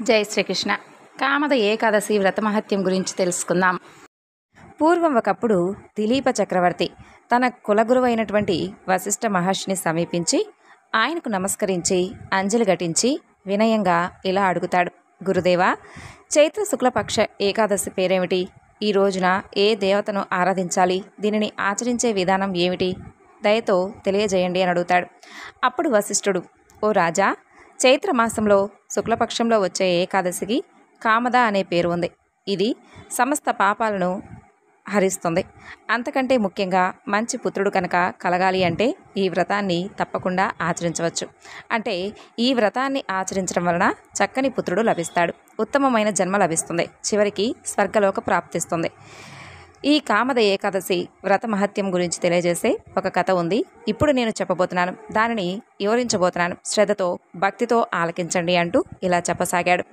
జై శ్రీకృష్ణ. కామద ఏకాదశి వ్రతమహత్యం గురించి తెలుసుకుందాం. పూర్వం ఒకప్పుడు దిలీప చక్రవర్తి తన కులగురువైనటువంటి వశిష్ఠ మహర్షిని సమీపించి ఆయనకు నమస్కరించి అంజలి ఘటించి వినయంగా ఇలా అడుగుతాడు. గురుదేవా, చైత్ర శుక్లపక్ష ఏకాదశి పేరేమిటి? ఈ రోజున ఏ దేవతను ఆరాధించాలి? దీనిని ఆచరించే విధానం ఏమిటి? దయతో తెలియజేయండి అని అడుగుతాడు. అప్పుడు వశిష్ఠుడు, ఓ రాజా, చైత్ర మాసంలో శుక్లపక్షంలో వచ్చే ఏకాదశికి కామద అనే పేరు ఉంది. ఇది సమస్త పాపాలను హరిస్తుంది. అంతకంటే ముఖ్యంగా మంచి పుత్రుడు కనుక కలగాలి అంటే ఈ వ్రతాన్ని తప్పకుండా ఆచరించవచ్చు. అంటే ఈ వ్రతాన్ని ఆచరించడం వలన చక్కని పుత్రుడు లభిస్తాడు, ఉత్తమమైన జన్మ లభిస్తుంది, చివరికి స్వర్గలోక ప్రాప్తిస్తుంది. ఈ కామద ఏకాదశి వ్రత మహత్యం గురించి తెలియజేసే ఒక కథ ఉంది. ఇప్పుడు నేను చెప్పబోతున్నాను, దానిని వివరించబోతున్నాను. శ్రద్ధతో భక్తితో ఆలకించండి అంటూ ఇలా చెప్పసాగాడు.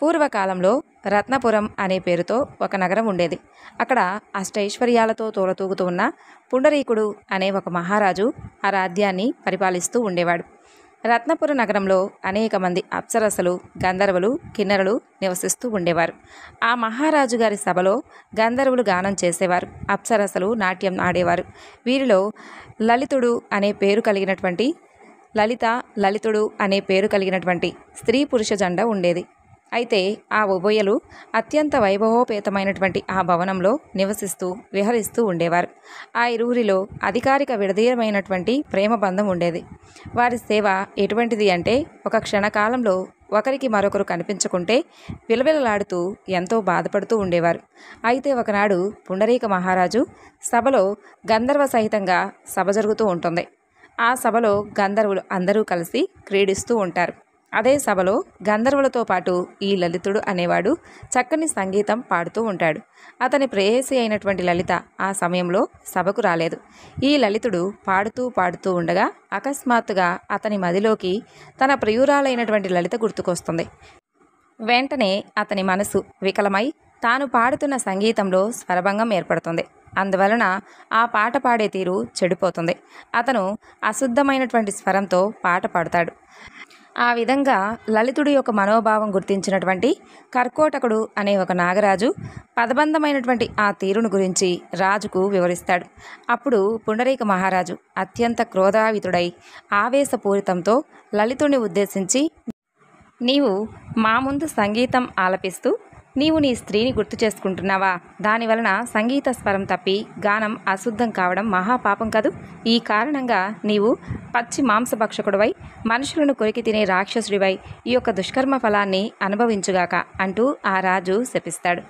పూర్వకాలంలో రత్నపురం అనే పేరుతో ఒక నగరం ఉండేది. అక్కడ అష్టైశ్వర్యాలతో తోలతూగుతూ ఉన్న పుండరీకుడు అనే ఒక మహారాజు ఆ రాజ్యాన్ని పరిపాలిస్తూ ఉండేవాడు. రత్నపుర నగరంలో అనేక మంది అప్సరసలు, గంధర్వులు, కిన్నెరలు నివసిస్తూ ఉండేవారు. ఆ మహారాజు గారి సభలో గంధర్వులు గానం చేసేవారు, అప్సరసలు నాట్యం ఆడేవారు. వీరిలో లలితుడు అనే పేరు కలిగినటువంటి లలితుడు అనే పేరు కలిగినటువంటి స్త్రీ పురుష జంట ఉండేది. అయితే ఆ ఉభయలు అత్యంత వైభవోపేతమైనటువంటి ఆ భవనంలో నివసిస్తూ విహరిస్తూ ఉండేవారు. ఆ ఇరువురిలో అధికారిక విడదీయమైనటువంటి ప్రేమ బంధం ఉండేది. వారి సేవ ఎటువంటిది అంటే ఒక క్షణకాలంలో ఒకరికి మరొకరు కనిపించకుంటే విలవిలలాడుతూ ఎంతో బాధపడుతూ ఉండేవారు. అయితే ఒకనాడు పుండరీక మహారాజు సభలో గంధర్వ సహితంగా సభ జరుగుతూ ఉంటుంది. ఆ సభలో గంధర్వులు అందరూ కలిసి క్రీడిస్తూ ఉంటారు. అదే సభలో గంధర్వులతో పాటు ఈ లలితుడు అనేవాడు చక్కని సంగీతం పాడుతూ ఉంటాడు. అతని ప్రేయసి అయినటువంటి లలిత ఆ సమయంలో సభకు రాలేదు. ఈ లలితుడు పాడుతూ ఉండగా అకస్మాత్తుగా అతని మదిలోకి తన ప్రియురాలైనటువంటి లలిత గుర్తుకొస్తుంది. వెంటనే అతని మనసు వికలమై తాను పాడుతున్న సంగీతంలో స్వరభంగం ఏర్పడుతుంది. అందువలన ఆ పాట పాడే తీరు చెడిపోతుంది. అతను అశుద్ధమైనటువంటి స్వరంతో పాట పాడుతాడు. ఆ విధంగా లలితుడి యొక్క మనోభావం గుర్తించినటువంటి కర్కోటకుడు అనే ఒక నాగరాజు పదబంధమైనటువంటి ఆ తీరును గురించి రాజుకు వివరిస్తాడు. అప్పుడు పుండరీక మహారాజు అత్యంత క్రోధావితుడై ఆవేశపూరితంతో లలితుడిని ఉద్దేశించి, నీవు మా ముందు సంగీతం ఆలపిస్తూ నీవు నీ స్త్రీని గుర్తు చేసుకుంటున్నావా? దానివలన సంగీత స్వరం తప్పి గానం అశుద్ధం కావడం మహాపాపం కదూ. ఈ కారణంగా నీవు పచ్చి మాంసభక్షకుడివై మనుషులను కొరికి తినే రాక్షసుడివై ఈ యొక్క దుష్కర్మ ఫలాన్ని అనుభవించుగాక అంటూ ఆ రాజు శపిస్తాడు.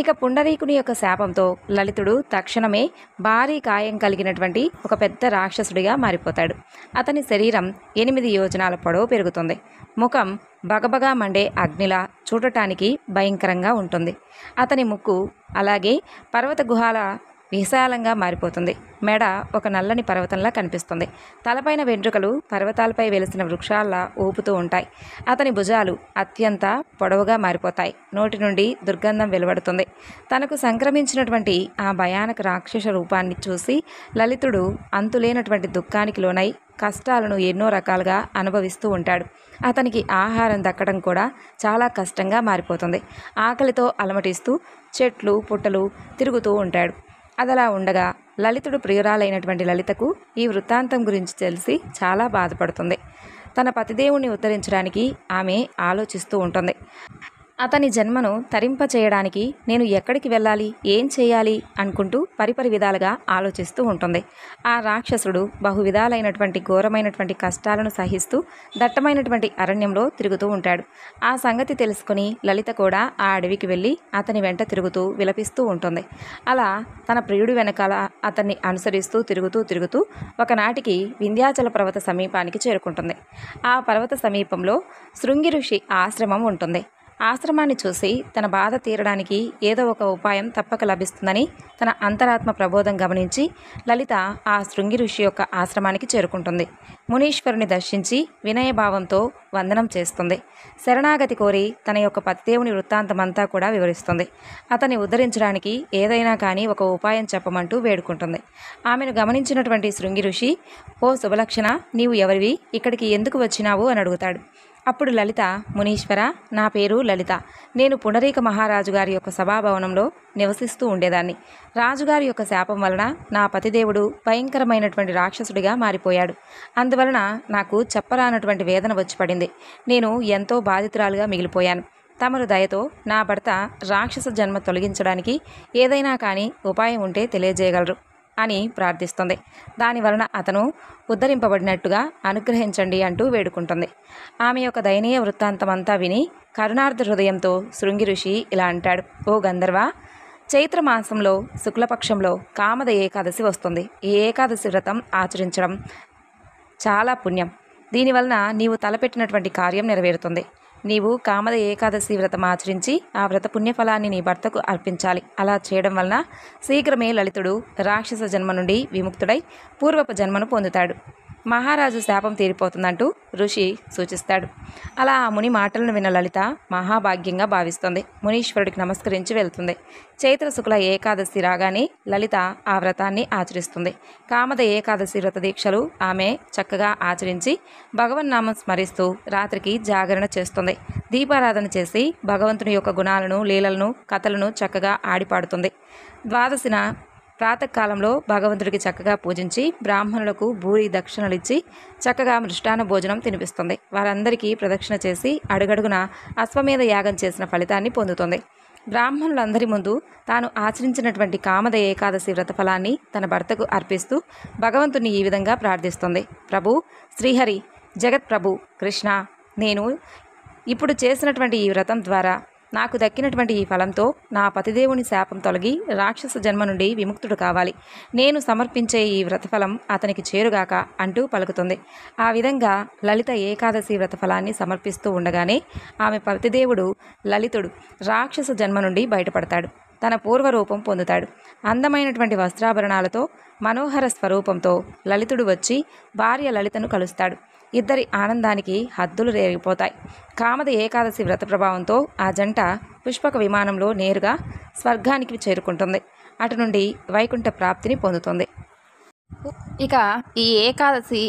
ఇక పుండరీకుని యొక్క శాపంతో లలితుడు తక్షణమే భారీ కాయం కలిగినటువంటి ఒక పెద్ద రాక్షసుడిగా మారిపోతాడు. అతని శరీరం 8 యోజనాల పొడవు పెరుగుతుంది. ముఖం బగబగా మండే అగ్నిలా చూడటానికి భయంకరంగా ఉంటుంది. అతని ముక్కు అలాగే పర్వత గుహాల విశాలంగా మారిపోతుంది. మెడ ఒక నల్లని పర్వతంలా కనిపిస్తుంది. తలపైన వెంట్రుకలు పర్వతాలపై వెలిసిన వృక్షాల్లా ఊపుతూ ఉంటాయి. అతని భుజాలు అత్యంత పొడవుగా మారిపోతాయి. నోటి నుండి దుర్గంధం వెలువడుతుంది. తనకు సంక్రమించినటువంటి ఆ భయానక రాక్షస రూపాన్ని చూసి లలితుడు అంతులేనటువంటి దుఃఖానికి లోనై కష్టాలను ఎన్నో రకాలుగా అనుభవిస్తూ ఉంటాడు. అతనికి ఆహారం దక్కడం కూడా చాలా కష్టంగా మారిపోతుంది. ఆకలితో అలమటిస్తూ చెట్లు పుట్టలు తిరుగుతూ ఉంటాడు. అదలా ఉండగా లలితుడు ప్రియురాలైనటువంటి లలితకు ఈ వృత్తాంతం గురించి తెలిసి చాలా బాధపడుతుంది. తన పతిదేవుణ్ణి ఉద్ధరించడానికి ఆమె ఆలోచిస్తూ ఉంటుంది. అతని జన్మను తరింపచేయడానికి నేను ఎక్కడికి వెళ్ళాలి, ఏం చేయాలి అనుకుంటూ పరిపరి విధాలుగా ఆలోచిస్తూ ఉంటుంది. ఆ రాక్షసుడు బహువిధాలైనటువంటి ఘోరమైనటువంటి కష్టాలను సహిస్తూ దట్టమైనటువంటి అరణ్యంలో తిరుగుతూ ఉంటాడు. ఆ సంగతి తెలుసుకుని లలిత కూడా ఆ అడవికి వెళ్ళి అతని వెంట తిరుగుతూ విలపిస్తూ ఉంటుంది. అలా తన ప్రియుడి వెనకాల అతన్ని అనుసరిస్తూ తిరుగుతూ ఒకనాటికి వింధ్యాచల పర్వత సమీపానికి చేరుకుంటుంది. ఆ పర్వత సమీపంలో శృంగి ఋషి ఆశ్రమం ఉంటుంది. ఆశ్రమాన్ని చూసి తన బాధ తీరడానికి ఏదో ఒక ఉపాయం తప్పక లభిస్తుందని తన అంతరాత్మ ప్రబోధం గమనించి లలిత ఆ శృంగి ఋషి యొక్క ఆశ్రమానికి చేరుకుంటుంది. మునీశ్వరుని దర్శించి వినయభావంతో వందనం చేస్తుంది. శరణాగతి కోరి తన యొక్క పతిదేవుని వృత్తాంతమంతా కూడా వివరిస్తుంది. అతన్ని ఉద్ధరించడానికి ఏదైనా కానీ ఒక ఉపాయం చెప్పమంటూ వేడుకుంటుంది. ఆమెను గమనించినటువంటి శృంగి ఋషి, ఓ శుభలక్షణ, నీవు ఎవరివి, ఇక్కడికి ఎందుకు వచ్చినావు అని అడుగుతాడు. అప్పుడు లలిత, మునీశ్వర, నా పేరు లలిత. నేను పుండరీక మహారాజు గారి యొక్క సభాభవనంలో నివసిస్తూ ఉండేదాన్ని. రాజుగారి యొక్క శాపం వలన నా పతిదేవుడు భయంకరమైనటువంటి రాక్షసుడిగా మారిపోయాడు. అందువలన నాకు చెప్పరానటువంటి వేదన వచ్చి పడింది. నేను ఎంతో బాధితురాలుగా మిగిలిపోయాను. తమరు దయతో నా భర్త రాక్షస జన్మ తొలగించడానికి ఏదైనా కానీ ఉపాయం ఉంటే తెలియజేయగలరు అని ప్రార్థిస్తుంది. దానివలన అతను ఉద్ధరింపబడినట్టుగా అనుగ్రహించండి అంటూ వేడుకుంటుంది. ఆమె యొక్క దయనీయ వృత్తాంతమంతా విని కరుణార్ధ హృదయంతో శృంగి ఋషి ఇలా అంటాడు, ఓ గంధర్వ, చైత్రమాసంలో శుక్లపక్షంలో కామద ఏకాదశి వస్తుంది. ఈ ఏకాదశి వ్రతం ఆచరించడం చాలా పుణ్యం. దీనివలన నీవు తలపెట్టినటువంటి కార్యం నెరవేరుతుంది. నీవు కామద ఏకాదశి వ్రతం ఆచరించి ఆ వ్రత పుణ్యఫలాన్ని నీ భర్తకు అర్పించాలి. అలా చేయడం వలన శీఘ్రమే లలితుడు రాక్షస జన్మ నుండి విముక్తుడై పూర్వపు జన్మను పొందుతాడు. మహారాజు శాపం తీరిపోతుందంటూ ఋషి సూచిస్తాడు. అలా ఆ ముని మాటలను విన్న లలిత మహాభాగ్యంగా భావిస్తుంది. మునీశ్వరుడికి నమస్కరించి వెళ్తుంది. చైత్ర శుక్ల ఏకాదశి రాగానే లలిత ఆ వ్రతాన్ని ఆచరిస్తుంది. కామద ఏకాదశి వ్రత దీక్షలు ఆమె చక్కగా ఆచరించి భగవన్నామం స్మరిస్తూ రాత్రికి జాగరణ చేస్తుంది. దీపారాధన చేసి భగవంతుని యొక్క గుణాలను, లీలలను, కథలను చక్కగా ఆడిపాడుతుంది. ద్వాదశిన ప్రాతకాలంలో భగవంతుడికి చక్కగా పూజించి బ్రాహ్మణులకు భూరి దక్షిణలిచ్చి చక్కగా మృష్టాన్న భోజనం తినిపిస్తుంది. వారందరికీ ప్రదక్షిణ చేసి అడుగడుగున అశ్వమేధ యాగం చేసిన ఫలితాన్ని పొందుతుంది. బ్రాహ్మణులందరి ముందు తాను ఆచరించినటువంటి కామద ఏకాదశి వ్రత ఫలాన్ని తన భర్తకు అర్పిస్తూ భగవంతుని ఈ విధంగా ప్రార్థిస్తుంది. ప్రభు శ్రీహరి, జగత్ ప్రభు కృష్ణ, నేను ఇప్పుడు చేసినటువంటి ఈ వ్రతం ద్వారా నాకు దక్కినటువంటి ఈ ఫలంతో నా పతిదేవుని శాపం తొలగి రాక్షస జన్మ నుండి విముక్తుడు కావాలి. నేను సమర్పించే ఈ వ్రతఫలం అతనికి చేరుగాక అంటూ పలుకుతుంది. ఆ విధంగా లలిత ఏకాదశి వ్రతఫలాన్ని సమర్పిస్తూ ఉండగానే ఆమె పతిదేవుడు లలితుడు రాక్షస జన్మ నుండి బయటపడతాడు. తన పూర్వరూపం పొందుతాడు. అందమైనటువంటి వస్త్రాభరణాలతో మనోహర స్వరూపంతో లలితుడు వచ్చి భార్య లలితను కలుస్తాడు. ఇద్దరి ఆనందానికి హద్దులు రేగిపోతాయి. కామద ఏకాదశి వ్రత ప్రభావంతో ఆ జంట పుష్పక విమానంలో నేరుగా స్వర్గానికి చేరుకుంటుంది. అటు నుండి వైకుంఠ ప్రాప్తిని పొందుతుంది. ఇక ఈ ఏకాదశి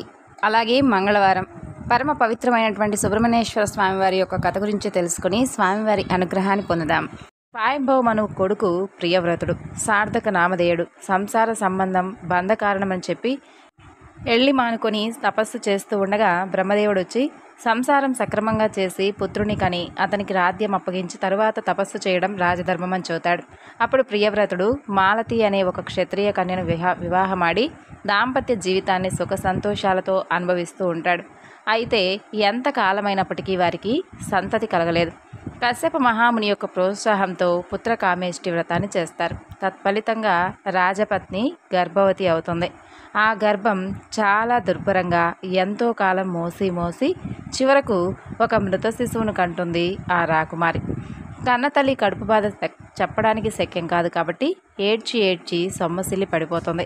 అలాగే మంగళవారం పరమ పవిత్రమైనటువంటి సుబ్రహ్మణ్యేశ్వర స్వామివారి యొక్క కథ గురించి తెలుసుకుని స్వామివారి అనుగ్రహాన్ని పొందుదాం. స్వయంభవమను కొడుకు ప్రియవ్రతుడు, సార్థక నామధేయుడు, సంసార సంబంధం బంధకారణమని చెప్పి ఎళ్ళి మానుకొని తపస్సు చేస్తూ ఉండగా బ్రహ్మదేవుడు వచ్చి సంసారం సక్రమంగా చేసి పుత్రుని కని అతనికి రాజ్యం అప్పగించి తరువాత తపస్సు చేయడం రాజధర్మం అని చెబుతాడు. అప్పుడు ప్రియవ్రతుడు మాలతి అనే ఒక క్షత్రియ కన్యను వివాహమాడి దాంపత్య జీవితాన్ని సుఖ సంతోషాలతో అనుభవిస్తూ ఉంటాడు. అయితే ఎంత కాలమైనప్పటికీ వారికి సంతతి కలగలేదు. కశ్యప మహాముని యొక్క ప్రోత్సాహంతో పుత్ర కామేష్టి వ్రతాన్ని చేస్తారు. తత్ఫలితంగా రాజపత్ని గర్భవతి అవుతుంది. ఆ గర్భం చాలా దుర్భరంగా ఎంతో కాలం మోసి చివరకు ఒక మృత శిశువును కంటుంది ఆ రాకుమారి. కన్నతల్లి కడుపు బాధ చెప్పడానికి శక్యం కాదు కాబట్టి ఏడ్చి సొమ్మసిల్లి పడిపోతుంది.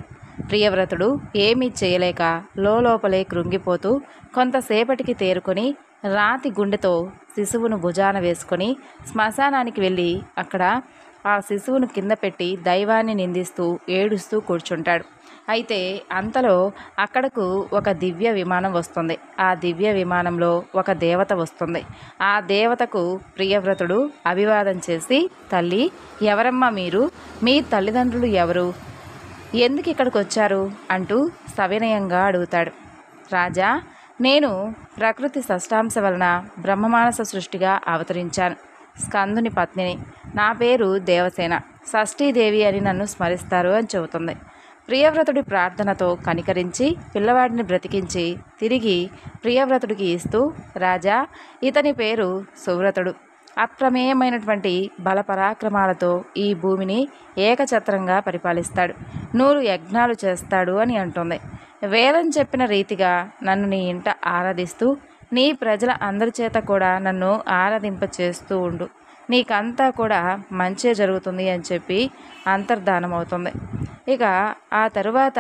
ప్రియవ్రతుడు ఏమీ చేయలేక లోపలే కృంగిపోతూ కొంతసేపటికి తేరుకొని రాతి గుండెతో శిశువును భుజాన వేసుకొని శ్మశానానికి వెళ్ళి అక్కడ ఆ శిశువును కింద పెట్టి దైవాన్ని నిందిస్తూ ఏడుస్తూ కూర్చుంటాడు. అయితే అంతలో అక్కడకు ఒక దివ్య విమానం వస్తుంది. ఆ దివ్య విమానంలో ఒక దేవత వస్తుంది. ఆ దేవతకు ప్రియవ్రతుడు అభివాదం చేసి, తల్లి, ఎవరమ్మా మీరు? మీ తల్లిదండ్రులు ఎవరు? ఎందుకు ఇక్కడికి వచ్చారు అంటూ సవినయంగా అడుగుతాడు. రాజా, నేను ప్రకృతి షష్టాంశ వలన బ్రహ్మమానస సృష్టిగా అవతరించాను. స్కందుని పత్నిని. నా పేరు దేవసేన. షష్ఠీదేవి అని నన్ను స్మరిస్తారు అని చెబుతుంది. ప్రియవ్రతుడి ప్రార్థనతో కనికరించి పిల్లవాడిని బ్రతికించి తిరిగి ప్రియవ్రతుడికి ఇస్తూ, రాజా, ఇతని పేరు సువ్రతుడు. అప్రమేయమైనటువంటి బలపరాక్రమాలతో ఈ భూమిని ఏకఛత్రంగా పరిపాలిస్తాడు. 100 యజ్ఞాలు చేస్తాడు అని అంటుంది. వేదం చెప్పిన రీతిగా నన్ను నీ ఇంట ఆరాధిస్తూ నీ ప్రజల అందరి చేత కూడా నన్ను ఆరాధింప చేస్తూ ఉండు. నీకంతా కూడా మంచే జరుగుతుంది అని చెప్పి అంతర్ధానమవుతుంది. ఇక ఆ తరువాత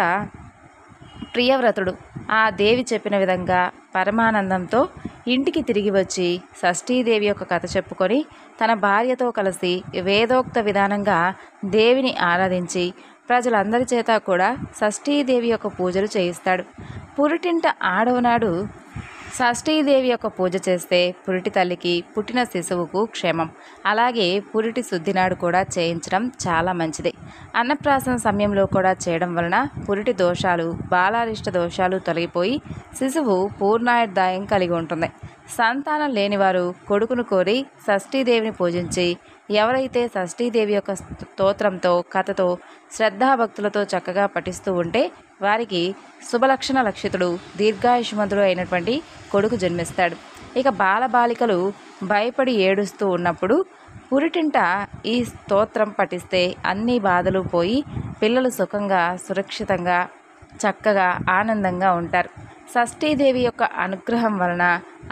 ప్రియవ్రతుడు ఆ దేవి చెప్పిన విధంగా పరమానందంతో ఇంటికి తిరిగి వచ్చి షష్ఠీదేవి యొక్క కథ చెప్పుకొని తన భార్యతో కలిసి వేదోక్త విధానంగా దేవిని ఆరాధించి ప్రజలందరి చేత కూడా షష్ఠీదేవి యొక్క పూజలు చేయిస్తాడు. పురిటింట ఆడవనాడు షష్ఠీదేవి యొక్క పూజ చేస్తే పురిటి తల్లికి పుట్టిన శిశువుకు క్షేమం. అలాగే పురిటి శుద్ధి నాడు కూడా చేయించడం చాలా మంచిది. అన్నప్రాసన సమయంలో కూడా చేయడం వలన పురిటి దోషాలు, బాలారిష్ట దోషాలు తొలగిపోయి శిశువు పూర్ణాయుర్దాయం కలిగి ఉంటుంది. సంతానం లేనివారు కొడుకును కోరి షష్ఠీదేవిని పూజించి ఎవరైతే షష్ఠీదేవి యొక్క స్తోత్రంతో కథతో శ్రద్ధాభక్తులతో చక్కగా పఠిస్తూ ఉంటే వారికి శుభలక్షణ లక్షితుడు దీర్ఘాయుష్మంతుడు అయినటువంటి కొడుకు జన్మిస్తాడు. ఇక బాలబాలికలు భయపడి ఏడుస్తూ ఉన్నప్పుడు పురిటింట ఈ స్తోత్రం పఠిస్తే అన్ని బాధలు పోయి పిల్లలు సుఖంగా సురక్షితంగా చక్కగా ఆనందంగా ఉంటారు. షష్ఠీదేవి యొక్క అనుగ్రహం వలన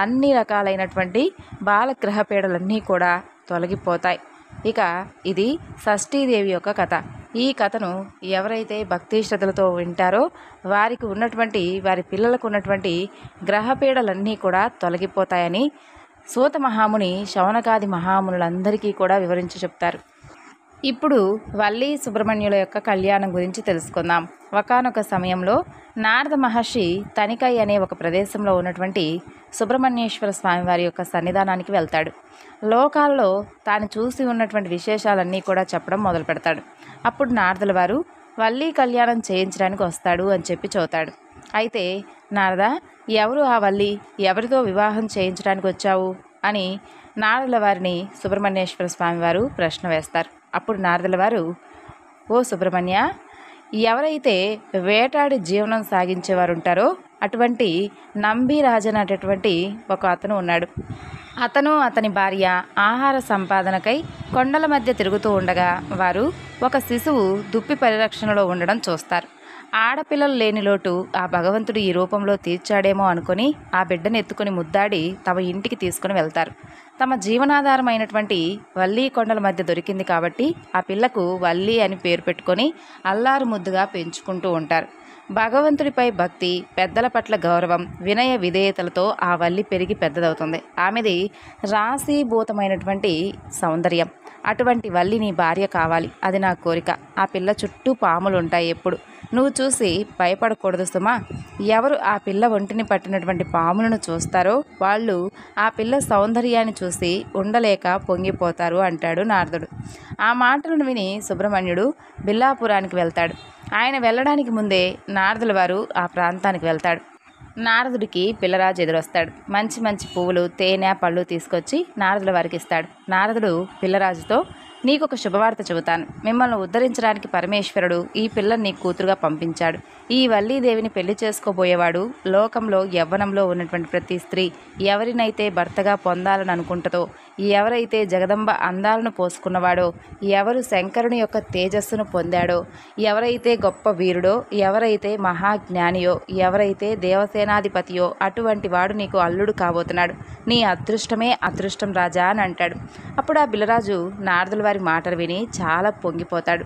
అన్ని రకాలైనటువంటి బాలగ్రహపీడలన్నీ కూడా తొలగిపోతాయి. ఇక ఇది షష్ఠీదేవి యొక్క కథ. ఈ కథను ఎవరైతే భక్తి శ్రద్ధలతో వింటారో వారికి ఉన్నటువంటి వారి పిల్లలకు ఉన్నటువంటి గ్రహపీడలన్నీ కూడా తొలగిపోతాయని సూత మహాముని శౌనకాది మహామునులందరికీ కూడా వివరించి చెప్తారు. ఇప్పుడు వల్లి సుబ్రహ్మణ్యుల యొక్క కళ్యాణం గురించి తెలుసుకుందాం. ఒకానొక సమయంలో నారద మహర్షి తనికై అనే ఒక ప్రదేశంలో ఉన్నటువంటి సుబ్రహ్మణ్యేశ్వర స్వామి వారి యొక్క సన్నిధానానికి వెళ్తాడు. లోకాల్లో తాను చూసి ఉన్నటువంటి విశేషాలన్నీ కూడా చెప్పడం మొదలు పెడతాడు. అప్పుడు నారదుల వారు వల్లి కళ్యాణం చేయించడానికి వస్తాడు అని చెప్పి చెబుతాడు. అయితే నారద, ఎవరు ఆ వల్లి, ఎవరితో వివాహం చేయించడానికి వచ్చావు అని నారదుల వారిని సుబ్రహ్మణ్యేశ్వర స్వామి వారు ప్రశ్న వేస్తారు. అప్పుడు నారదుల వారు, ఓ సుబ్రహ్మణ్య, ఎవరైతే వేటాడి జీవనం సాగించేవారు ఉంటారో అటువంటి నంబిరాజన్ అనేటటువంటి ఒక అతను ఉన్నాడు. అతను అతని భార్య ఆహార సంపాదనకై కొండల మధ్య తిరుగుతూ ఉండగా వారు ఒక శిశువు దుప్పి పరిరక్షణలో ఉండడం చూస్తారు. ఆడపిల్లలు లేని లోటు ఆ భగవంతుడు ఈ రూపంలో తీర్చాడేమో అనుకుని ఆ బిడ్డను ఎత్తుకుని ముద్దాడి తమ ఇంటికి తీసుకుని వెళ్తారు. తమ జీవనాధారమైనటువంటి వల్లి కొండల మధ్య దొరికింది కాబట్టి ఆ పిల్లకు వల్లి అని పేరు పెట్టుకొని అల్లారు ముద్దుగా పెంచుకుంటూ ఉంటారు. భగవంతుడిపై భక్తి, పెద్దల పట్ల గౌరవం, వినయ విధేయతలతో ఆ వల్లి పెరిగి పెద్దదవుతుంది. ఆమెది రాశీభూతమైనటువంటి సౌందర్యం. అటువంటి వల్లి నీ భార్య కావాలి, అది నా కోరిక. ఆ పిల్ల చుట్టూ పాములు ఉంటాయి ఎప్పుడు. నువ్వు చూసి భయపడకూడదు సుమా. ఎవరు ఆ పిల్ల ఒంటిని పట్టినటువంటి పాములను చూస్తారో వాళ్ళు ఆ పిల్ల సౌందర్యాన్ని చూసి ఉండలేక పొంగిపోతారు అంటాడు నారదుడు. ఆ మాటలను విని సుబ్రహ్మణ్యుడు బిల్లాపురానికి వెళ్తాడు. ఆయన వెళ్ళడానికి ముందే నారదుల వారు ఆ ప్రాంతానికి వెళ్తాడు. నారదుడికి పిల్లరాజు ఎదురొస్తాడు. మంచి మంచి పువ్వులు, తేనె, పళ్ళు తీసుకొచ్చి నారదుల వారికి ఇస్తాడు. నారదుడు పిల్లరాజుతో, నీకొక శుభవార్త చెబుతాను. మిమ్మల్ని ఉద్ధరించడానికి పరమేశ్వరుడు ఈ పిల్లని నీ కూతురుగా పంపించాడు. ఈ వల్లీదేవిని పెళ్లి చేసుకోబోయేవాడు లోకంలో యవ్వనంలో ఉన్నటువంటి ప్రతి స్త్రీ ఎవరినైతే భర్తగా పొందాలని అనుకుంటుందో, ఎవరైతే జగదంబ అందాలను పోసుకున్నవాడో, ఎవరు శంకరుని యొక్క తేజస్సును పొందాడో, ఎవరైతే గొప్ప వీరుడో, ఎవరైతే మహాజ్ఞానియో, ఎవరైతే దేవసేనాధిపతియో అటువంటి వాడు నీకు అల్లుడు కాబోతున్నాడు. నీ అదృష్టమే అదృష్టం రాజా అని అంటాడు. అప్పుడు ఆ బిల్లరాజు నారదుల వారి మాటలు విని చాలా పొంగిపోతాడు.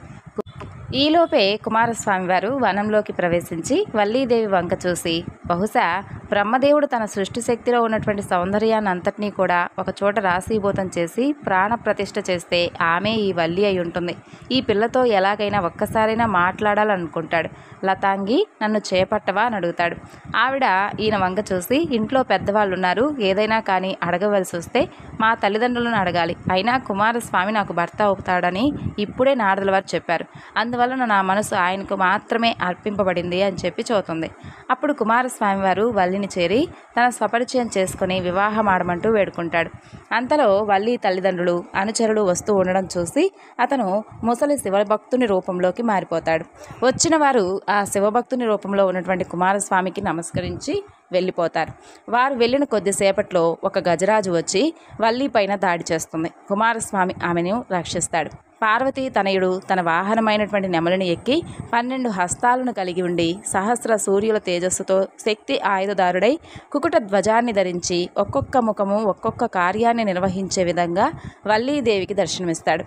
ఈలోపే కుమారస్వామి వారు వనంలోకి ప్రవేశించి వల్లీదేవి వంక చూసి, బహుశా బ్రహ్మదేవుడు తన సృష్టి శక్తిలో ఉన్నటువంటి సౌందర్యాన్ని అంతటినీ కూడా ఒక చోట రాశీభూతం చేసి ప్రాణప్రతిష్ఠ చేస్తే ఆమె ఈ వల్లి అయి ఉంటుంది. ఈ పిల్లతో ఎలాగైనా ఒక్కసారైనా మాట్లాడాలనుకుంటాడు. లతాంగి, నన్ను చేపట్టవా అని అడుగుతాడు. ఆవిడ ఈయన వంక చూసి, ఇంట్లో పెద్దవాళ్ళు ఉన్నారు, ఏదైనా కానీ అడగవలసి వస్తే మా తల్లిదండ్రులను అడగాలి. అయినా కుమారస్వామి నాకు భర్త అవుతాడని ఇప్పుడే నారదుల వారు చెప్పారు. అందువలన నా మనసు ఆయనకు మాత్రమే అర్పింపబడింది అని చెప్పి చదువుతుంది. అప్పుడు కుమారస్వామి వారు వల్లిని చేరి తన స్వపరిచయం చేసుకుని వివాహం ఆడమంటూ వేడుకుంటాడు. అంతలో వల్లి తల్లిదండ్రులు, అనుచరులు వస్తూ ఉండడం చూసి అతను ముసలి శివభక్తుని రూపంలోకి మారిపోతాడు. వచ్చిన వారు ఆ శివభక్తుని రూపంలో ఉన్నటువంటి కుమారస్వామికి నమస్కరించి వెళ్ళిపోతారు. వారు వెళ్ళిన కొద్దిసేపట్లో ఒక గజరాజు వచ్చి వల్లి పైన దాడి చేస్తుంది. కుమారస్వామి ఆమెను రక్షిస్తాడు. పార్వతీ తనయుడు తన వాహనమైనటువంటి నెమలిని ఎక్కి 12 హస్తాలను కలిగి ఉండి సహస్ర సూర్యుల తేజస్సుతో శక్తి ఆయుధదారుడై కుకుట ధ్వజాన్ని ధరించి ఒక్కొక్క ముఖము ఒక్కొక్క కార్యాన్ని నిర్వహించే విధంగా వల్లీదేవికి దర్శనమిస్తాడు.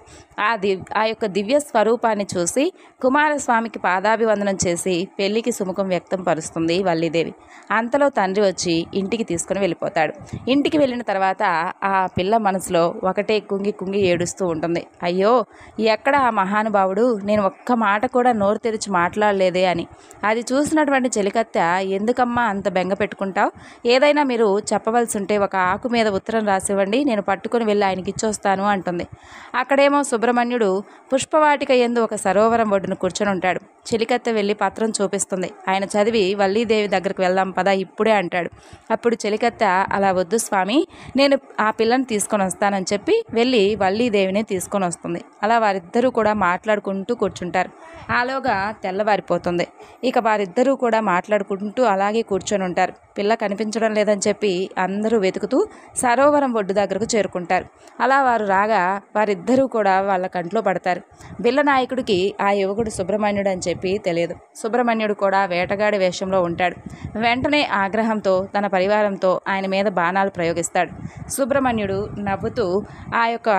ఆ యొక్క దివ్య స్వరూపాన్ని చూసి కుమారస్వామికి పాదాభివందనం చేసి పెళ్లికి సుముఖం వ్యక్తం పరుస్తుంది వల్లీదేవి. అంతలో తండ్రి వచ్చి ఇంటికి తీసుకుని వెళ్ళిపోతాడు. ఇంటికి వెళ్ళిన తర్వాత ఆ పిల్ల మనసులో ఒకటే కుంగి కుంగి ఏడుస్తూ ఉంటుంది. అయ్యో, ఎక్కడ ఆ మహానుభావుడు, నేను ఒక్క మాట కూడా నోరు తెరిచి మాట్లాడలేదే అని. అది చూసినటువంటి చెలికత్తె, ఎందుకమ్మా అంత బెంగ పెట్టుకుంటావు? ఏదైనా మీరు చెప్పవలసి ఉంటే ఒక ఆకు మీద ఉత్తరం రాసివ్వండి, నేను పట్టుకుని వెళ్ళి ఆయనకి ఇచ్చొస్తాను అంటుంది. అక్కడేమో సుబ్రహ్మణ్యుడు పుష్పవాటిక యందు ఒక సరోవరం ఒడ్డున కూర్చొని ఉంటాడు. చెలికత్తె వెళ్ళి పత్రం చూపిస్తుంది. ఆయన చదివి, వల్లీదేవి దగ్గరికి వెళ్దాం పదా ఇప్పుడే అంటాడు. అప్పుడు చెలికత్తె, అలా వద్దు స్వామి, నేను ఆ పిల్లని తీసుకొని వస్తానని చెప్పి వెళ్ళి వల్లీదేవిని తీసుకొని వస్తుంది. అలా వారిద్దరూ కూడా మాట్లాడుకుంటూ కూర్చుంటారు. ఆలోగా తెల్లవారిపోతుంది. ఇక వారిద్దరూ కూడా మాట్లాడుకుంటూ అలాగే కూర్చొని ఉంటారు. పిల్ల కనిపించడం లేదని చెప్పి అందరూ వెతుకుతూ సరోవరం ఒడ్డు దగ్గరకు చేరుకుంటారు. అలా వారు రాగా వారిద్దరూ కూడా వాళ్ళ కంట్లో పడతారు. బిల్ల నాయకుడికి ఆ యువకుడు సుబ్రహ్మణ్యుడు అని చెప్పి తెలియదు. సుబ్రహ్మణ్యుడు కూడా వేటగాడి వేషంలో ఉంటాడు. వెంటనే ఆగ్రహంతో తన పరివారంతో ఆయన మీద బాణాలు ప్రయోగిస్తాడు. సుబ్రహ్మణ్యుడు నవ్వుతూ ఆ యొక్క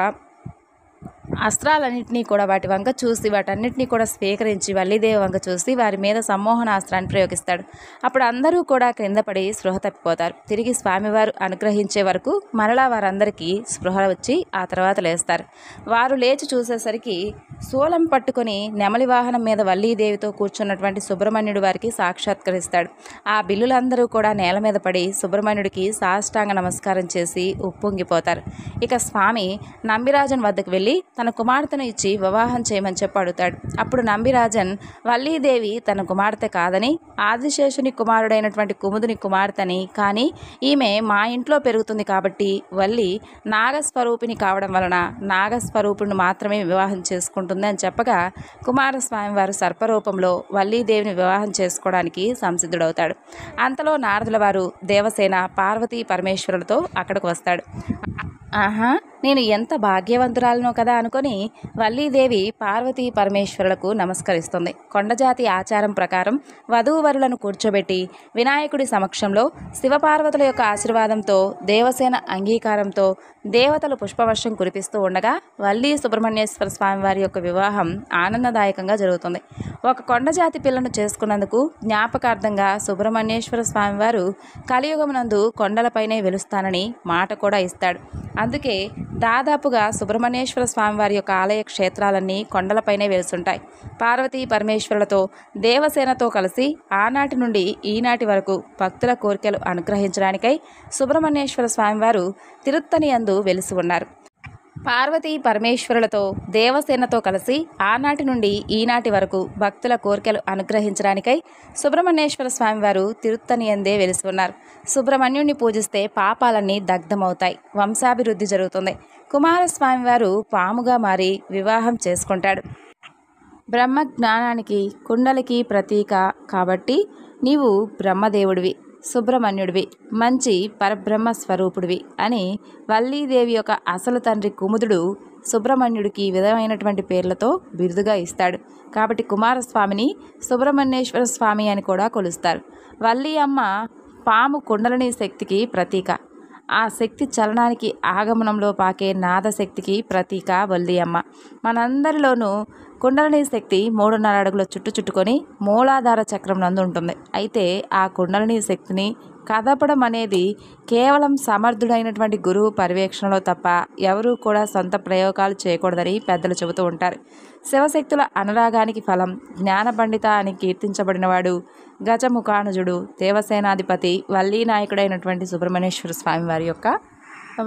అస్త్రాలన్నింటినీ కూడా వాటి వంక చూసి వాటన్నిటినీ కూడా స్వీకరించి వల్లీదేవి వంక చూసి వారి మీద సమ్మోహనాస్త్రాన్ని ప్రయోగిస్తాడు. అప్పుడు అందరూ కూడా క్రింద పడి స్పృహ తప్పిపోతారు. తిరిగి స్వామివారు అనుగ్రహించే వరకు మరలా వారందరికీ స్పృహ వచ్చి ఆ తర్వాత లేస్తారు. వారు లేచి చూసేసరికి శూలం పట్టుకొని నెమలి వాహనం మీద వల్లీదేవితో కూర్చున్నటువంటి సుబ్రహ్మణ్యుడు వారికి సాక్షాత్కరిస్తాడు. ఆ బిల్లులందరూ కూడా నేల మీద పడి సుబ్రహ్మణ్యుడికి సాష్టాంగ నమస్కారం చేసి ఉప్పొంగిపోతారు. ఇక స్వామి నంబిరాజన్ వద్దకు వెళ్ళి తన కుమార్తెను ఇచ్చి వివాహం చేయమని చెప్పి అడుగుతాడు. అప్పుడు నంబిరాజన్ వల్లీదేవి తన కుమార్తె కాదని, ఆదిశేషుని కుమారుడైనటువంటి కుముదుని కుమార్తెని, కానీ ఈమె మా ఇంట్లో పెరుగుతుంది కాబట్టి వల్లి నాగస్వరూపిణి కావడం వలన నాగస్వరూపుణ్ణి మాత్రమే వివాహం చేసుకుంటుంది అని చెప్పగా, కుమారస్వామి వారు సర్పరూపంలో వల్లీదేవిని వివాహం చేసుకోవడానికి సంసిద్ధుడవుతాడు. అంతలో నారదుల వారు దేవసేన పార్వతీ పరమేశ్వరులతో అక్కడికి వస్తాడు. ఆహా, నేను ఎంత భాగ్యవంతురాలనో కదా అనుకొని వల్లీదేవి పార్వతీ పరమేశ్వరులకు నమస్కరిస్తుంది. కొండజాతి ఆచారం ప్రకారం వధూవరులను కూర్చోబెట్టి వినాయకుడి సమక్షంలో శివపార్వతుల యొక్క ఆశీర్వాదంతో దేవసేన అంగీకారంతో దేవతలు పుష్పవర్షం కురిపిస్తూ ఉండగా వల్లీ సుబ్రహ్మణ్యేశ్వర స్వామి వారి యొక్క వివాహం ఆనందదాయకంగా జరుగుతుంది. ఒక కొండజాతి పిల్లను చేసుకున్నందుకు జ్ఞాపకార్థంగా సుబ్రహ్మణ్యేశ్వర స్వామివారు కలియుగమునందు కొండలపైనే వెలుస్తానని మాట కూడా ఇస్తాడు. అందుకే దాదాపుగా సుబ్రహ్మణ్యేశ్వర స్వామివారి యొక్క ఆలయ క్షేత్రాలన్నీ కొండలపైనే వెలుస్తుంటాయి. పార్వతీ పరమేశ్వరులతో దేవసేనతో కలిసి ఆనాటి నుండి ఈనాటి వరకు భక్తుల కోరికలు అనుగ్రహించడానికై సుబ్రహ్మణ్యేశ్వర స్వామివారు తిరుత్తని యందు వెలిసి ఉన్నారు. పార్వతీ పరమేశ్వరులతో దేవసేనతో కలిసి ఆనాటి నుండి ఈనాటి వరకు భక్తుల కోరికలు అనుగ్రహించడానికై సుబ్రహ్మణ్యేశ్వర స్వామివారు తిరుత్తని యందే వెలిసి ఉన్నారు. సుబ్రహ్మణ్యుణ్ణి పూజిస్తే పాపాలన్నీ దగ్ధమవుతాయి, వంశాభివృద్ధి జరుగుతుంది. కుమారస్వామి వారు పాముగా మారి వివాహం చేసుకుంటాడు. బ్రహ్మ జ్ఞానానికి కుండలికి ప్రతీక కాబట్టి నీవు బ్రహ్మదేవుడివి, సుబ్రహ్మణ్యుడివి, మంచి పరబ్రహ్మ స్వరూపుడివి అని వల్లీదేవి యొక్క అసలు తండ్రి కుముదుడు సుబ్రహ్మణ్యుడికి విధమైనటువంటి పేర్లతో బిరుదుగా ఇస్తాడు. కాబట్టి కుమారస్వామిని సుబ్రహ్మణ్యేశ్వర స్వామి అని కూడా కొలుస్తారు. వల్లి అమ్మ పాము కుండలిని శక్తికి ప్రతీక. ఆ శక్తి చలనానికి ఆగమనంలో పాకే నాదశక్తికి ప్రతీక వల్లి అమ్మ. మనందరిలోనూ కుండలిని శక్తి 3.5 అడుగుల చుట్టుకొని మూలాధార చక్రం నందు ఉంటుంది. అయితే ఆ కుండలిని శక్తిని కదపడం అనేది కేవలం సమర్థుడైనటువంటి గురువు పర్యవేక్షణలో తప్ప ఎవరూ కూడా సొంత ప్రయోగాలు చేయకూడదని పెద్దలు చెబుతూ ఉంటారు. శివశక్తుల అనురాగానికి ఫలం జ్ఞాన పండిత అని కీర్తించబడినవాడు గజముఖానుజుడు దేవసేనాధిపతి వల్లీ నాయకుడైనటువంటి సుబ్రహ్మణ్యేశ్వర స్వామివారి యొక్క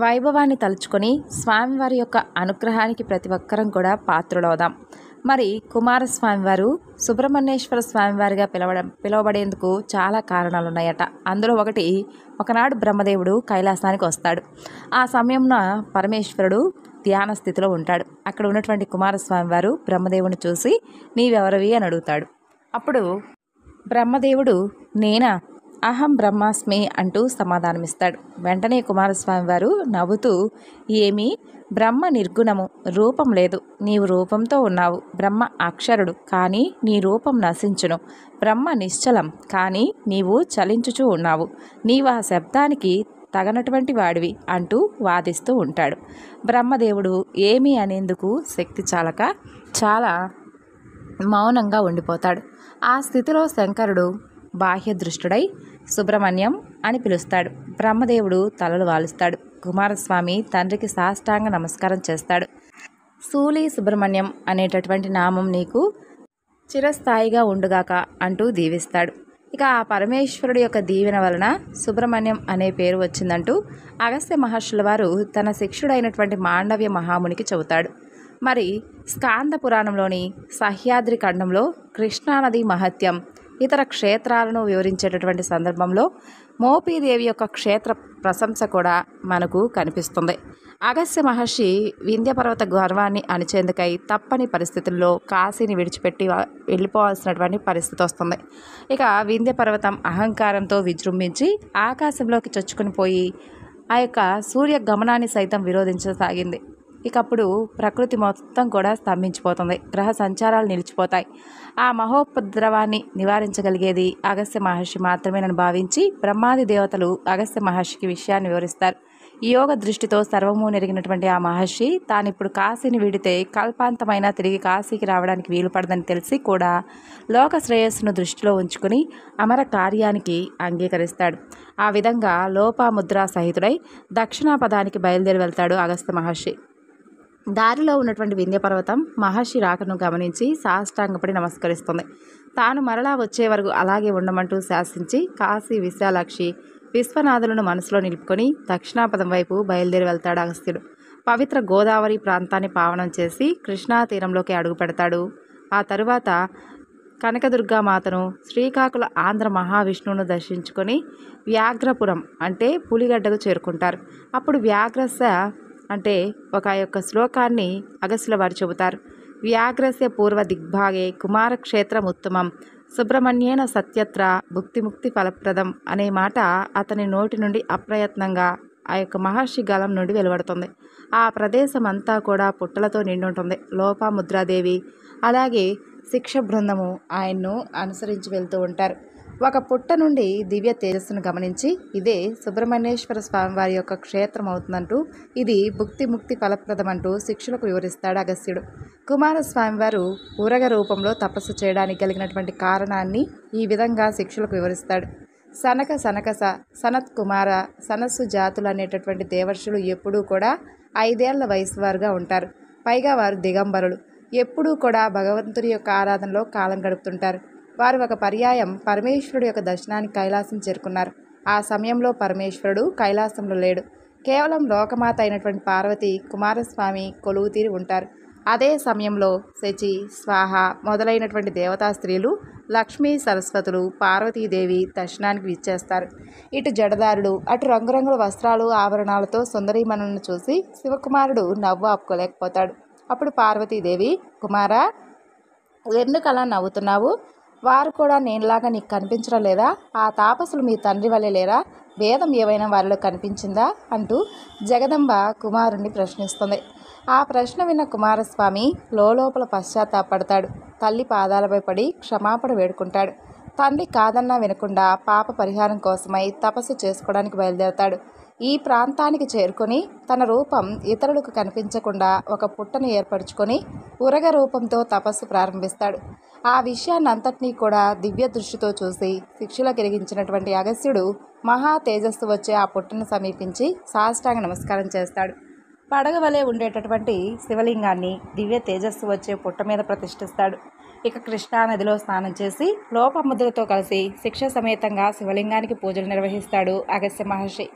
వైభవాన్ని తలుచుకొని స్వామివారి యొక్క అనుగ్రహానికి ప్రతి ఒక్కరం కూడా పాత్రులవుదాం. మరి కుమారస్వామి వారు సుబ్రహ్మణ్యేశ్వర స్వామివారిగా పిలవబడేందుకు చాలా కారణాలు ఉన్నాయట. అందులో ఒకనాడు బ్రహ్మదేవుడు కైలాసానికి వస్తాడు. ఆ సమయంలో పరమేశ్వరుడు ధ్యాన స్థితిలో ఉంటాడు. అక్కడ ఉన్నటువంటి కుమారస్వామి వారు బ్రహ్మదేవుని చూసి నీవెవరివి అని అడుగుతాడు. అప్పుడు బ్రహ్మదేవుడు నేనా, అహం బ్రహ్మాస్మి అంటూ సమాధానమిస్తాడు. వెంటనే కుమారస్వామి వారు నవ్వుతూ ఏమీ బ్రహ్మ నిర్గుణము, రూపం లేదు, నీవు రూపంతో ఉన్నావు. బ్రహ్మ అక్షరుడు, కానీ నీ రూపం నశించును. బ్రహ్మ నిశ్చలం, కానీ నీవు చలించుచూ ఉన్నావు. నీవు ఆ శబ్దానికి తగనటువంటి వాడివి అంటూ వాదిస్తూ ఉంటాడు. బ్రహ్మదేవుడు ఏమీ అనేందుకు శక్తి చాలక చాలా మౌనంగా ఉండిపోతాడు. ఆ స్థితిలో శంకరుడు బాహ్య దృష్టుడై సుబ్రహ్మణ్యం అని పిలుస్తాడు. బ్రహ్మదేవుడు తలలు వాలుస్తాడు. కుమారస్వామి తండ్రికి సాష్టాంగ నమస్కారం చేస్తాడు. సూలి సుబ్రహ్మణ్యం అనేటటువంటి నామం నీకు చిరస్థాయిగా ఉండుగాక అంటూ దీవిస్తాడు. ఇక ఆ పరమేశ్వరుడి యొక్క దీవెన వలన సుబ్రహ్మణ్యం అనే పేరు వచ్చిందంటూ అగస్త్య మహర్షుల వారు తన శిష్యుడైనటువంటి మాండవ్య మహామునికి చెబుతాడు. మరి స్కాంద పురాణంలోని సహ్యాద్రి ఖండంలో కృష్ణానది మహత్యం ఇతర క్షేత్రాలను వివరించేటటువంటి సందర్భంలో మోపీదేవి యొక్క క్షేత్ర ప్రశంస కూడా మనకు కనిపిస్తుంది. అగస్త్య మహర్షి వింధ్యపర్వత గర్వాన్ని అణిచేందుకై తప్పని పరిస్థితుల్లో కాశీని విడిచిపెట్టి వెళ్ళిపోవాల్సినటువంటి పరిస్థితి వస్తుంది. ఇక వింధ్యపర్వతం అహంకారంతో విజృంభించి ఆకాశంలోకి చొచ్చుకుని పోయి ఆ యొక్క సూర్య గమనాన్ని సైతం విరోధించసాగింది. ఇకప్పుడు ప్రకృతి మొత్తం కూడా స్తంభించిపోతుంది, గ్రహ సంచారాలు నిలిచిపోతాయి. ఆ మహోపద్రవాన్ని నివారించగలిగేది అగస్త్య మహర్షి మాత్రమేనని భావించి బ్రహ్మాది దేవతలు అగస్త్య మహర్షికి విషయాన్ని వివరిస్తారు. ఈ యోగ దృష్టితో సర్వము నెరిగినటువంటి ఆ మహర్షి తానిప్పుడు కాశీని వీడితే కల్పాంతమైన తిరిగి కాశీకి రావడానికి వీలు పడదని తెలిసి కూడా లోక శ్రేయస్సును దృష్టిలో ఉంచుకుని అమర కార్యానికి అంగీకరిస్తాడు. ఆ విధంగా లోపాముద్రా సహితుడై దక్షిణాపదానికి బయలుదేరి వెళ్తాడు అగస్త్య మహర్షి. దారిలో ఉన్నటువంటి వింధ్యపర్వతం మహర్షి రాకను గమనించి సాష్టాంగపడి నమస్కరిస్తుంది. తాను మరలా వచ్చే వరకు అలాగే ఉండమంటూ శాసించి కాశీ, విశాలాక్షి, విశ్వనాథులను మనసులో నిలుపుకొని దక్షిణాపదం వైపు బయలుదేరి వెళ్తాడు అగస్త్యుడు. పవిత్ర గోదావరి ప్రాంతాన్ని పావనం చేసి కృష్ణా తీరంలోకి అడుగు పెడతాడు. ఆ తరువాత కనకదుర్గామాతను, శ్రీకాకుళ ఆంధ్ర మహావిష్ణువును దర్శించుకొని వ్యాఘ్రపురం అంటే పులిగడ్డకు చేరుకుంటారు. అప్పుడు వ్యాఘ్రస అంటే ఒక యొక్క శ్లోకాన్ని అగస్త్యుల వారు చెబుతారు. వ్యాఘ్రస్య పూర్వ దిగ్భాగే కుమారక్షేత్రం ఉత్తమం సుబ్రహ్మణ్యేన సత్యత్ర భుక్తిముక్తి ఫలప్రదం అనే మాట అతని నోటి నుండి అప్రయత్నంగా ఆ యొక్క మహర్షి గలం నుండి వెలువడుతుంది. ఆ ప్రదేశం అంతా కూడా పుట్టలతో నిండి ఉంటుంది. లోపాముద్రాదేవి అలాగే శిక్ష బృందము ఆయన్ను అనుసరించి వెళ్తూ ఉంటారు. ఒక పుట్ట నుండి దివ్య తేజస్సును గమనించి ఇదే సుబ్రహ్మణ్యేశ్వర స్వామి వారి యొక్క క్షేత్రం అవుతుందంటూ, ఇది భుక్తి ముక్తి ఫలప్రదమంటూ శిక్షులకు వివరిస్తాడు అగస్త్యుడు. కుమారస్వామి వారు ఊరగ రూపంలో తపస్సు చేయడానికి కలిగినటువంటి కారణాన్ని ఈ విధంగా శిక్షులకు వివరిస్తాడు. సనక సనత్ కుమార సనస్సు జాతులు అనేటటువంటి దేవర్షులు ఎప్పుడూ కూడా 5 ఏళ్ల వయసు వారుగా ఉంటారు. పైగా వారు దిగంబరులు, ఎప్పుడూ కూడా భగవంతుడి యొక్క ఆరాధనలో కాలం గడుపుతుంటారు. వారు ఒక పర్యాయం పరమేశ్వరుడు యొక్క దర్శనానికి కైలాసం చేరుకున్నారు. ఆ సమయంలో పరమేశ్వరుడు కైలాసంలో లేడు. కేవలం లోకమాత అయినటువంటి పార్వతి, కుమారస్వామి కొలువు తీరి ఉంటారు. అదే సమయంలో శచి, స్వాహ మొదలైనటువంటి దేవతా స్త్రీలు, లక్ష్మీ సరస్వతులు, పార్వతీదేవి దర్శనానికి విచ్చేస్తారు. ఇటు జడదారుడు, అటు రంగురంగుల వస్త్రాలు ఆభరణాలతో సుందరీమణులను చూసి శివకుమారుడు నవ్వు ఆపుకోలేకపోతాడు. అప్పుడు పార్వతీదేవి, కుమారా ఎందుకలా నవ్వుతున్నావు? వారు కూడా నేనులాగా నీకు కనిపించడం లేదా? ఆ తాపసులు మీ తండ్రి వల్లే లేరా? భేదం ఏవైనా వారిలో కనిపించిందా అంటూ జగదంబ కుమారుణ్ణి ప్రశ్నిస్తుంది. ఆ ప్రశ్న విన్న కుమారస్వామి లోపల పశ్చాత్తాపడతాడు. తల్లి పాదాలపై పడి క్షమాపణ వేడుకుంటాడు. తండ్రి కాదన్నా వినకుండా పాప పరిహారం కోసమై తపస్సు చేసుకోవడానికి బయలుదేరతాడు. ఈ ప్రాంతానికి చేరుకొని తన రూపం ఇతరులకు కనిపించకుండా ఒక పుట్టను ఏర్పరచుకొని ఉరగ రూపంతో తపస్సు ప్రారంభిస్తాడు. ఆ విషయాన్ని అంతటినీ కూడా దివ్య దృష్టితో చూసి శిక్షులకు ఎరిగించినటువంటి అగస్త్యుడు మహా తేజస్సు వచ్చే ఆ పుట్టను సమీపించి సాష్టాంగ నమస్కారం చేస్తాడు. పడగ వలె ఉండేటటువంటి శివలింగాన్ని దివ్య తేజస్సు వచ్చే పుట్ట మీద ప్రతిష్ఠిస్తాడు. ఇక కృష్ణానదిలో స్నానం చేసి లోపముద్రతో కలిసి శిక్ష సమేతంగా శివలింగానికి పూజలు నిర్వహిస్తాడు అగస్త్య మహర్షి.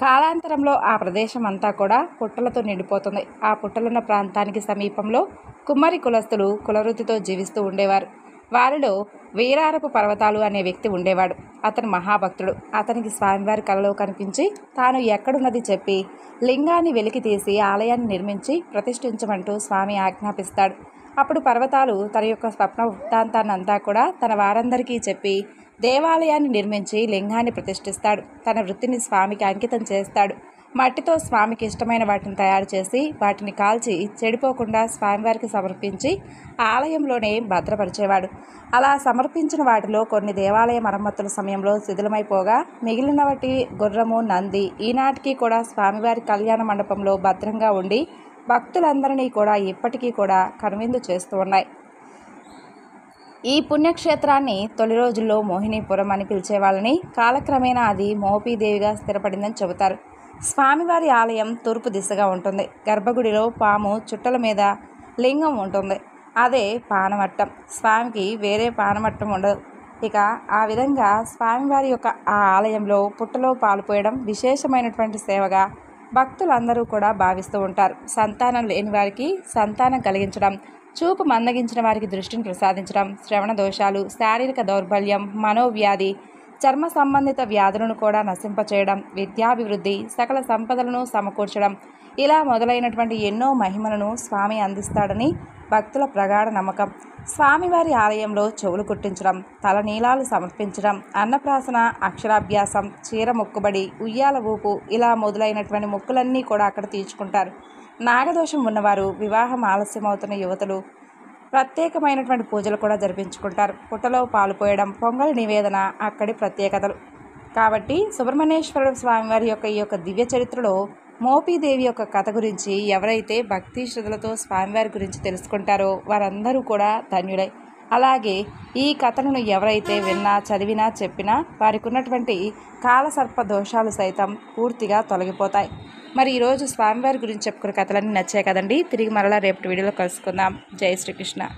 కాలాంతరంలో ఆ ప్రదేశం అంతా కూడా పుట్టలతో నిండిపోతుంది. ఆ పుట్టలున్న ప్రాంతానికి సమీపంలో కుమ్మరి కులస్తులు కులవృత్తితో జీవిస్తూ ఉండేవారు. వారిలో వీరారపు పర్వతాలు అనే వ్యక్తి ఉండేవాడు. అతను మహాభక్తుడు. అతనికి స్వామివారి కలలో కనిపించి తాను ఎక్కడున్నది చెప్పి లింగాన్ని వెలికి తీసి ఆలయాన్ని నిర్మించి ప్రతిష్ఠించమంటూ స్వామి ఆజ్ఞాపిస్తాడు. అప్పుడు పర్వతాలు తన యొక్క స్వప్న వృత్తాంతాన్ని అంతా కూడా తన వారందరికీ చెప్పి దేవాలయాన్ని నిర్మించి లింగాన్ని ప్రతిష్ఠిస్తాడు. తన వృత్తిని స్వామికి అంకితం చేస్తాడు. మట్టితో స్వామికి ఇష్టమైన వాటిని తయారు చేసి వాటిని కాల్చి చెడిపోకుండా స్వామివారికి సమర్పించి ఆలయంలోనే భద్రపరిచేవాడు. అలా సమర్పించిన వాటిలో కొన్ని దేవాలయ మరమ్మతుల సమయంలో శిథిలమైపోగా మిగిలిన వాటి గుర్రము, నంది ఈనాటికి కూడా స్వామివారి కళ్యాణ మండపంలో భద్రంగా ఉండి భక్తులందరినీ కూడా ఇప్పటికీ కూడా కనువిందు చేస్తూ ఉన్నాయి. ఈ పుణ్యక్షేత్రాన్ని తొలి రోజుల్లో మోహినీపురం అని పిలిచేవాళ్ళని, కాలక్రమేణా అది మోపీదేవిగా స్థిరపడిందని చెబుతారు. స్వామివారి ఆలయం తూర్పు దిశగా ఉంటుంది. గర్భగుడిలో పాము చుట్టల మీద లింగం ఉంటుంది. అదే పానమట్టం. స్వామికి వేరే పానమట్టం ఉండదు. ఇక ఆ విధంగా స్వామివారి యొక్క ఆ ఆలయంలో పుట్టలో పాలు పోయడం విశేషమైనటువంటి సేవగా భక్తులందరూ కూడా భావిస్తూ ఉంటారు. సంతానం లేని వారికి సంతానం కలిగించడం, చూపు మందగించిన వారికి దృష్టిని ప్రసాదించడం, శ్రవణ దోషాలు, శారీరక దౌర్బల్యం, మనోవ్యాధి, చర్మ సంబంధిత వ్యాధులను కూడా నశింపచేయడం, విద్యాభివృద్ధి, సకల సంపదలను సమకూర్చడం, ఇలా మొదలైనటువంటి ఎన్నో మహిమలను స్వామి అందిస్తాడని భక్తుల ప్రగాఢ నమ్మకం. స్వామివారి ఆలయంలో చెవులు కుట్టించడం, తలనీలాలు సమర్పించడం, అన్నప్రాసన, అక్షరాభ్యాసం, చీర మొక్కుబడి, ఉయ్యాల ఊపు, ఇలా మొదలైనటువంటి మొక్కులన్నీ కూడా అక్కడ తీర్చుకుంటారు. నాగదోషం ఉన్నవారు, వివాహం ఆలస్యమవుతున్న యువతులు ప్రత్యేకమైనటువంటి పూజలు కూడా జరిపించుకుంటారు. పుట్టలో పాలు పోయడం, పొంగల్ నివేదన అక్కడి ప్రత్యేకతలు. కాబట్టి సుబ్రహ్మణ్యేశ్వర స్వామివారి యొక్క ఈ యొక్క దివ్య చరిత్రలో మోపీదేవి యొక్క కథ గురించి ఎవరైతే భక్తి శ్రద్ధలతో స్వామివారి గురించి తెలుసుకుంటారో వారందరూ కూడా ధన్యులై. అలాగే ఈ కథను ఎవరైతే విన్నా, చదివినా, చెప్పినా వారికి ఉన్నటువంటి కాలసర్ప దోషాలు సైతం పూర్తిగా తొలగిపోతాయి. మరి ఈరోజు స్వామివారి గురించి చెప్పుకునే కథలన్నీ నచ్చాయి కదండి. తిరిగి మరలా రేపటి వీడియోలో కలుసుకుందాం. జై శ్రీకృష్ణ.